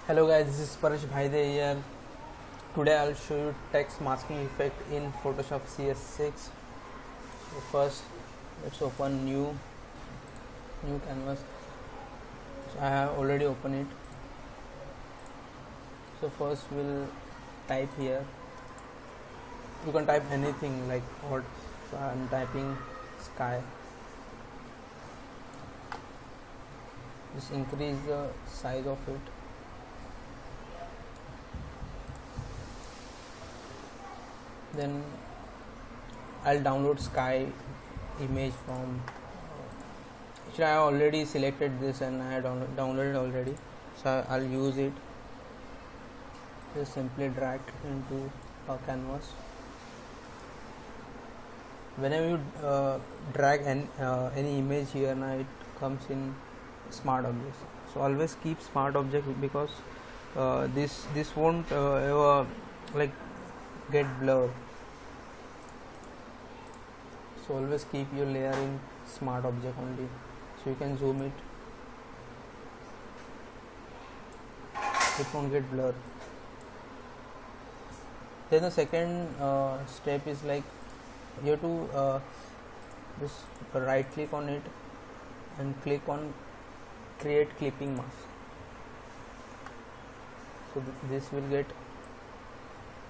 Hello guys, this is Paresh Bhayade here. Today I'll show you text masking effect in Photoshop CS6. So first, let's open new canvas. So I have already opened it. So first we'll type here. You can type anything like what. So I'm typing sky. Just increase the size of it. Then I'll download sky image from actually I already selected this and I downloaded already, so I'll use it. Just simply drag into a canvas. Whenever you drag any image here, now it comes in smart objects, so always keep smart object because this won't ever like get blurred. So always keep your layer in smart object only, so you can zoom it won't get blurred. Then the second step is like you have to just right click on it and click on create clipping mask. So this will get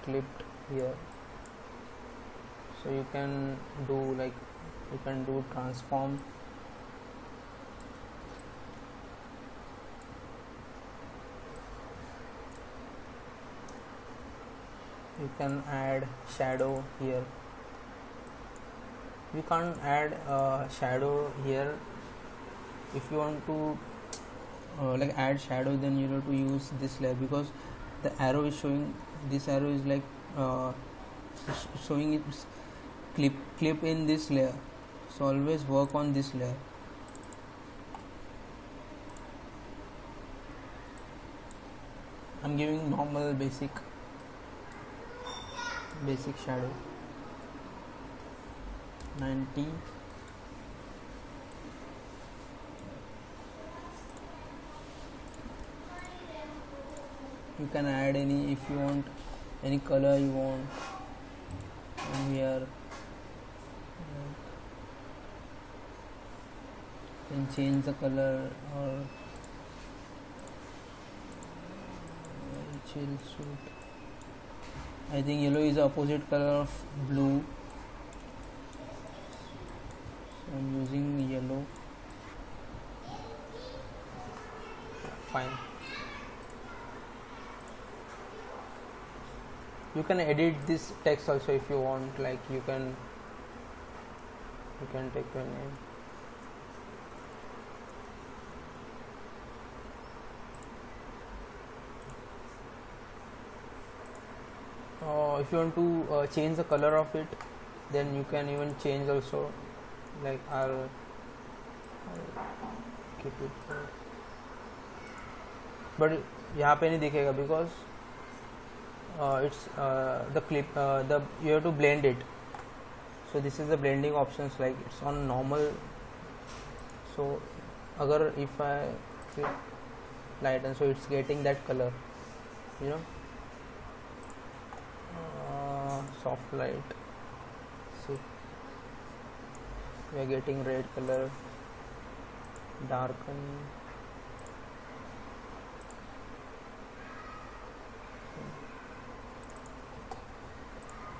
clipped here. So you can do transform, you can add shadow here. You can't add shadow here. If you want to add shadow, then you have to use this layer because the arrow is showing, this arrow is like showing it clip in this layer. So always work on this layer. I'm giving normal basic shadow 90. You can add any, if you want any color you want, and here you can change the color, or chill suit. I think yellow is the opposite color of blue, so I'm using yellow. Fine. You can edit this text also if you want, like you can take your name. If you want to change the color of it, then you can even change also, like I'll keep it here. But यहाँ पे नहीं दिखेगा because it's the clip, you have to blend it. So this is the blending options, like it's on normal. So agar if I click lighten, so it's getting that color, you know. Soft light, see, we are getting red color. Darken,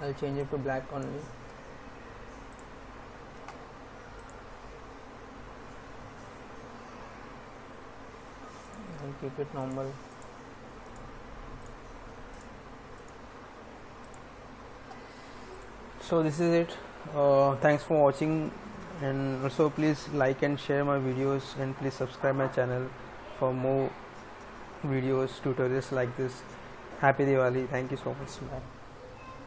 I'll change it to black only. I'll keep it normal. So this is it. Thanks for watching, and also please like and share my videos, and please subscribe my channel for more videos, tutorials like this. Happy Diwali. Thank you so much. Bye.